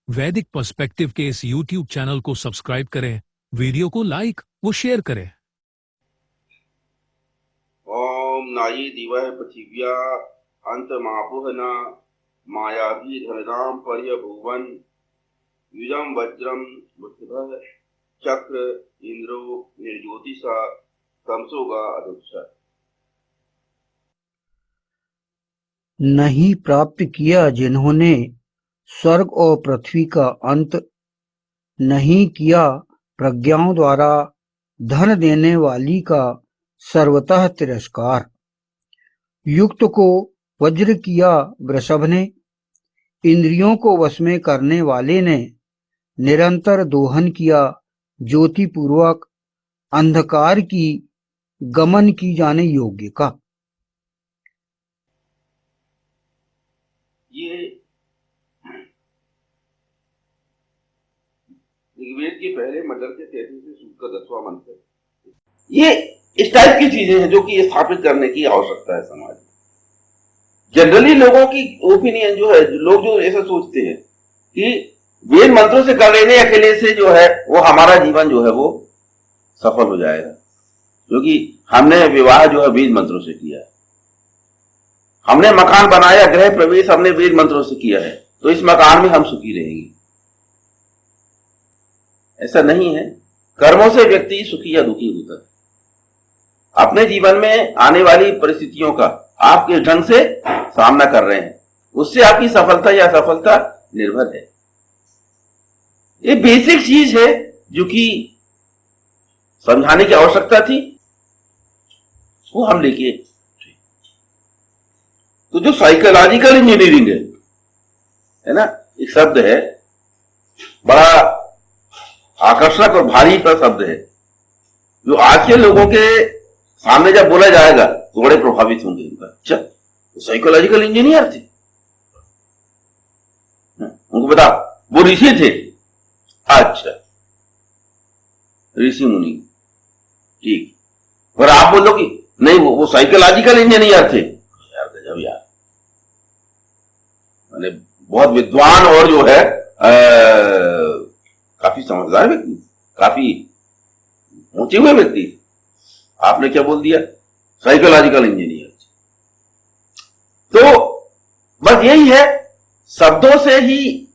वैदिक पर्सपेक्टिव के इस YouTube चैनल को सब्सक्राइब करें, वीडियो को लाइक व शेयर करें। ओम नाई दिवह पृथिव्या अंतमापुहना मायाभिधनदाम पर्यभुवन युजम वज्रम बुद्धः चक्र इंद्रो निर्ज्योतिषा तमसोगा अदुक्षा। नहीं प्राप्त किया जिन्होंने स्वर्ग और पृथ्वी का अंत, नहीं किया प्रज्ञाओं द्वारा धन देने वाली का सर्वतः तिरस्कार। युक्त को वज्र किया वृषभ ने, इंद्रियों को वश में करने वाले ने निरंतर दोहन किया ज्योति पूर्वक अंधकार की गमन की जाने योग्य का। ये ऋग्वेद के पहले मंडल के 33वें सूक्त का 10वां मंत्र है। ये इस टाइप की चीजें हैं जो कि स्थापित करने की आवश्यकता है समाज में। जनरली लोगों की ओपिनियन जो है, लोग जो ऐसा सोचते हैं कि वेद मंत्रों से कर लेने अकेले से जो है वो हमारा जीवन जो है वो सफल हो जाएगा, क्योंकि हमने विवाह जो है वेद मंत्रों से किया है, हमने मकान बनाया, गृह प्रवेश हमने वेद मंत्रों से किया है, तो इस मकान में हम सुखी रहेंगे। ऐसा नहीं है। कर्मों से व्यक्ति सुखी या दुखी होता है। अपने जीवन में आने वाली परिस्थितियों का आप किस ढंग से सामना कर रहे हैं, उससे आपकी सफलता या असफलता निर्भर है। ये बेसिक चीज है जो कि समझाने की आवश्यकता थी, वो हम लेके। तो जो साइकोलॉजिकल इंजीनियरिंग है ना, एक शब्द है, बड़ा आकर्षक और भारी का शब्द है, जो आज के लोगों के सामने जब बोला जाएगा तो बड़े प्रभावित होंगे उनका। अच्छा, तो साइकोलॉजिकल इंजीनियर थे, उनको बता वो ऋषि थे। अच्छा, ऋषि मुनि, ठीक। और आप बोलो कि नहीं वो साइकोलॉजिकल इंजीनियर थे, यार गजब यार, मैंने बहुत विद्वान और जो है काफी समझदार व्यक्ति, काफी ऊंचे हुए व्यक्ति। आपने क्या बोल दिया? Psychological engineer. तो बस यही है, शब्दों से ही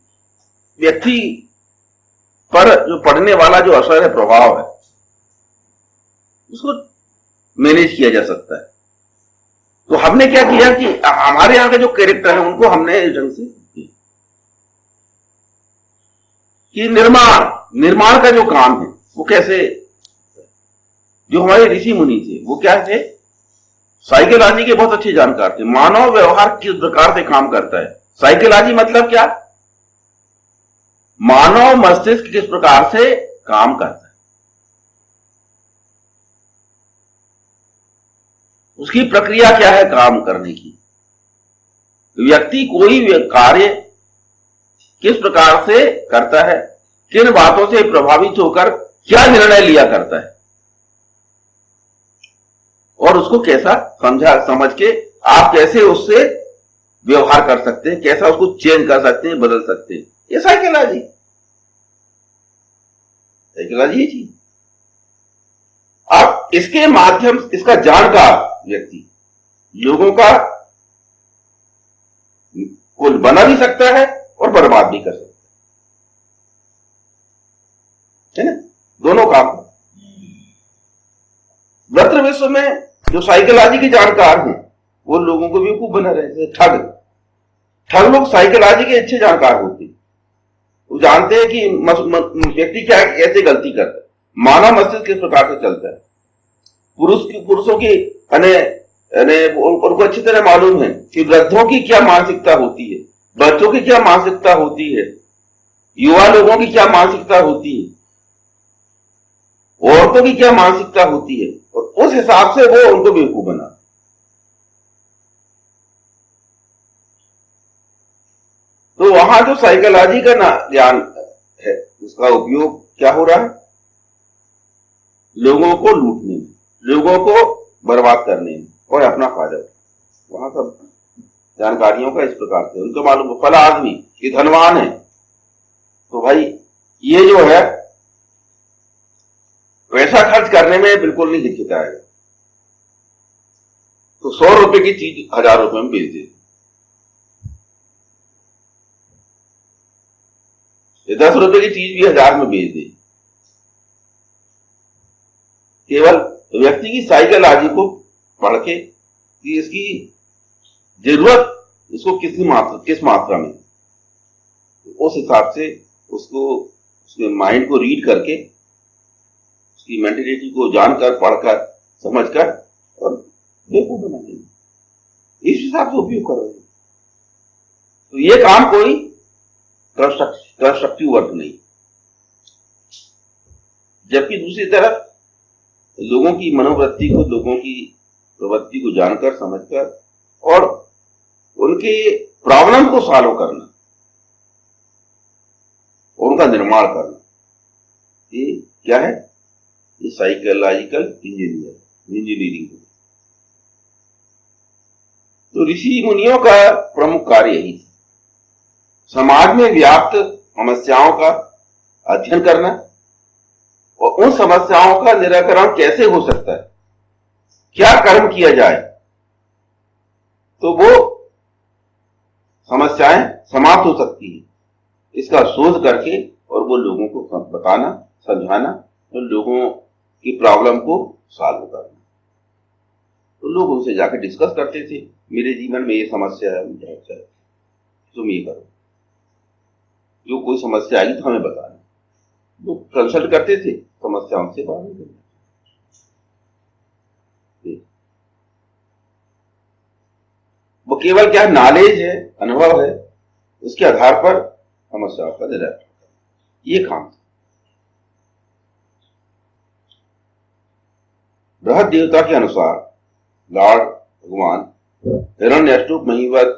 व्यक्ति पर जो पड़ने वाला जो असर है, प्रभाव है, उसको मैनेज किया जा सकता है। तो हमने क्या किया कि हमारे यहां के जो कैरेक्टर है उनको हमने इस ढंग से कि निर्माण का जो काम है वो कैसे, जो हमारे ऋषि मुनि थे वो क्या थे, साइकोलॉजी के बहुत अच्छे जानकार थे। मानव व्यवहार किस प्रकार से काम करता है, साइकोलॉजी मतलब क्या, मानव मस्तिष्क किस प्रकार से काम करता है, उसकी प्रक्रिया क्या है काम करने की, व्यक्ति कोई कार्य किस प्रकार से करता है, किन बातों से प्रभावित होकर क्या निर्णय लिया करता है, और उसको कैसा समझ के आप कैसे उससे व्यवहार कर सकते हैं, कैसा उसको चेंज कर सकते हैं, बदल सकते हैं। ये साइकोलॉजी ही चीज। अब इसके माध्यम, इसका जानकार व्यक्ति लोगों का कुल बना भी सकता है और बर्बाद भी कर सकता है ना, दोनों काम। वृत्र विश्व में जो साइकोलॉजी के जानकार हैं वो लोगों को बेवकूफ बना रहे हैं। ठग लोग साइकोलॉजी के अच्छे जानकार होते हैं, वो जानते हैं कि व्यक्ति क्या ऐसे गलती करता है, मानव मस्तिष्क किस प्रकार से चलता है, पुरुषों की उनको अच्छी तरह मालूम है कि वृद्धों की क्या मानसिकता होती है, बच्चों की क्या मानसिकता होती है, युवा लोगों की क्या मानसिकता होती है, औरतों की क्या मानसिकता होती है, और उस हिसाब से वो उनको बेवकूफ बना। तो वहां जो साइकोलॉजी का ज्ञान है उसका उपयोग क्या हो रहा है, लोगों को लूटने में, लोगों को बर्बाद करने में और अपना फायदा। वहां सब जानकारियों का इस प्रकार से उनको मालूम, फला आदमी ये धनवान है, तो भाई ये जो है पैसा खर्च करने में बिल्कुल नहीं हिचकिचाएगा। तो 100 रुपए की चीज 1000 रुपए में बेच दे, 10 रुपए की चीज भी 1000 में बेच दे। केवल व्यक्ति की साइकोलॉजी को पढ़ के कि इसकी जरूरत इसको किस मात्रा में, उस हिसाब से उसको उसके माइंड को रीड करके उसकी मेंटेलिटी को जानकर पढ़कर समझकर और बेवकूफ बना देंगे, इस हिसाब से उपयोग कर रहे हैं। तो ये काम कोई कंस्ट्रक्टिव वर्क नहीं। जबकि दूसरी तरफ लोगों की मनोवृत्ति को, लोगों की प्रवृत्ति को जानकर समझकर और उनके प्रॉब्लम को सॉल्व करना और उनका निर्माण करना, ये क्या है? ये साइकोलॉजिकल इंजीनियरिंग। तो ऋषि मुनियों का प्रमुख कार्य यही था, समाज में व्याप्त समस्याओं का अध्ययन करना और उन समस्याओं का निराकरण कैसे हो सकता है, क्या कर्म किया जाए तो वो समस्याएं समाप्त हो सकती है, इसका शोध करके और वो लोगों को बताना, समझाना और लोगों की प्रॉब्लम को सॉल्व करना। तो लोग उनसे जाकर डिस्कस करते थे, मेरे जीवन में ये समस्या है, मुझे अच्छा है, तुम ये करो, जो कोई समस्या आएगी तो हमें बताना। लोग कंसल्ट करते थे, समस्या उनसे बाहर निकल। वो केवल क्या नॉलेज है, अनुभव है, उसके आधार पर समस्याओं का निराकरण, ये काम। बृहद देवता के अनुसार लॉर्ड भगवान हिरण्यष्टुप महिवत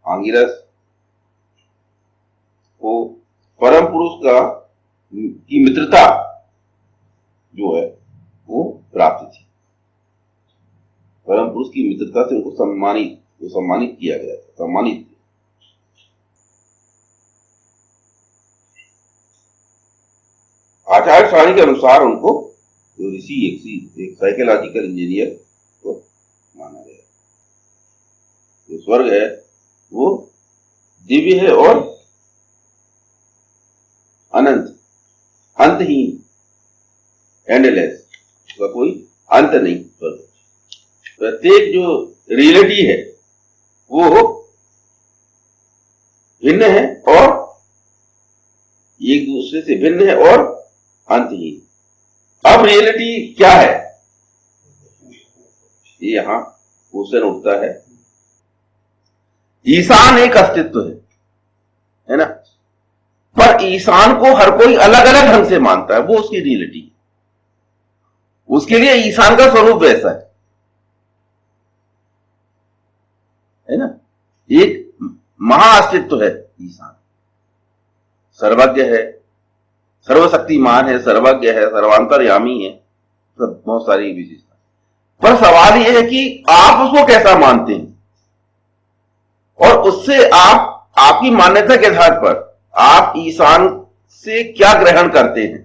आंगिरस को परम पुरुष की मित्रता जो है वो प्राप्त थी। परम पुरुष की मित्रता से उनको सम्मानित किया गया था, सम्मानित। आचार्य सारणी के अनुसार उनको जो ऋषि एक साइकोलॉजिकल इंजीनियर को माना गया। जो स्वर्ग है वो दिव्य है और अनंत, अंतहीन, एंडलेस, उसका कोई अंत नहीं। प्रत्येक जो रियलिटी है वो भिन्न है और एक दूसरे से भिन्न है और अंतहीन। अब रियलिटी क्या है, ये यहां क्वेश्चन उठता है। ईशान एक अस्तित्व है ना, पर ईशान को हर कोई अलग अलग ढंग से मानता है, वो उसकी रियलिटी। उसके लिए ईशान का स्वरूप वैसा है ना। एक महाअस्तित्व है ईशान, सर्वज्ञ है, सर्वशक्तिमान है, सर्वज्ञ है, सर्वांतर्यामी है, सब बहुत सारी विशेषता। पर सवाल यह है कि आप उसको कैसा मानते हैं और उससे आपकी मान्यता के आधार पर आप ईशान से क्या ग्रहण करते हैं,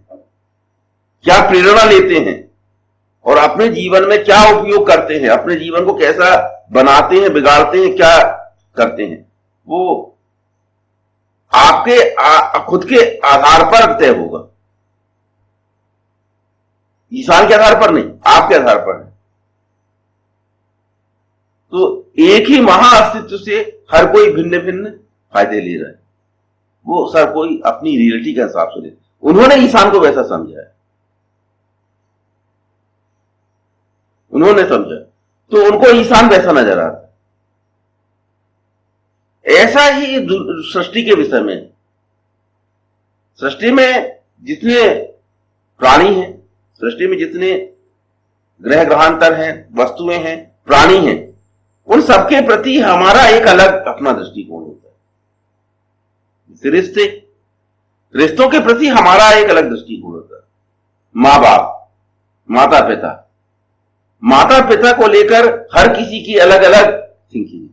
क्या प्रेरणा लेते हैं और अपने जीवन में क्या उपयोग करते हैं, अपने जीवन को कैसा बनाते हैं, बिगाड़ते हैं, क्या करते हैं, वो आपके खुद के आधार पर तय होगा। ईशान के आधार पर नहीं, आपके आधार पर है। तो एक ही महाअस्तित्व से हर कोई भिन्न भिन्न फायदे ले रहा है, वो सर कोई अपनी रियलिटी के हिसाब से ले। उन्होंने ईशान को वैसा समझा है, उन्होंने समझा तो उनको ईशान वैसा नजर आता है। ऐसा ही सृष्टि के विषय में, सृष्टि में जितने प्राणी हैं, सृष्टि में जितने ग्रह ग्रहांतर हैं, वस्तुएं हैं, प्राणी हैं, उन सबके प्रति हमारा एक अलग अपना दृष्टिकोण होता है। रिश्तों के प्रति हमारा एक अलग दृष्टिकोण होता है। माँ बाप, माता पिता को लेकर हर किसी की अलग अलग थिंकिंग।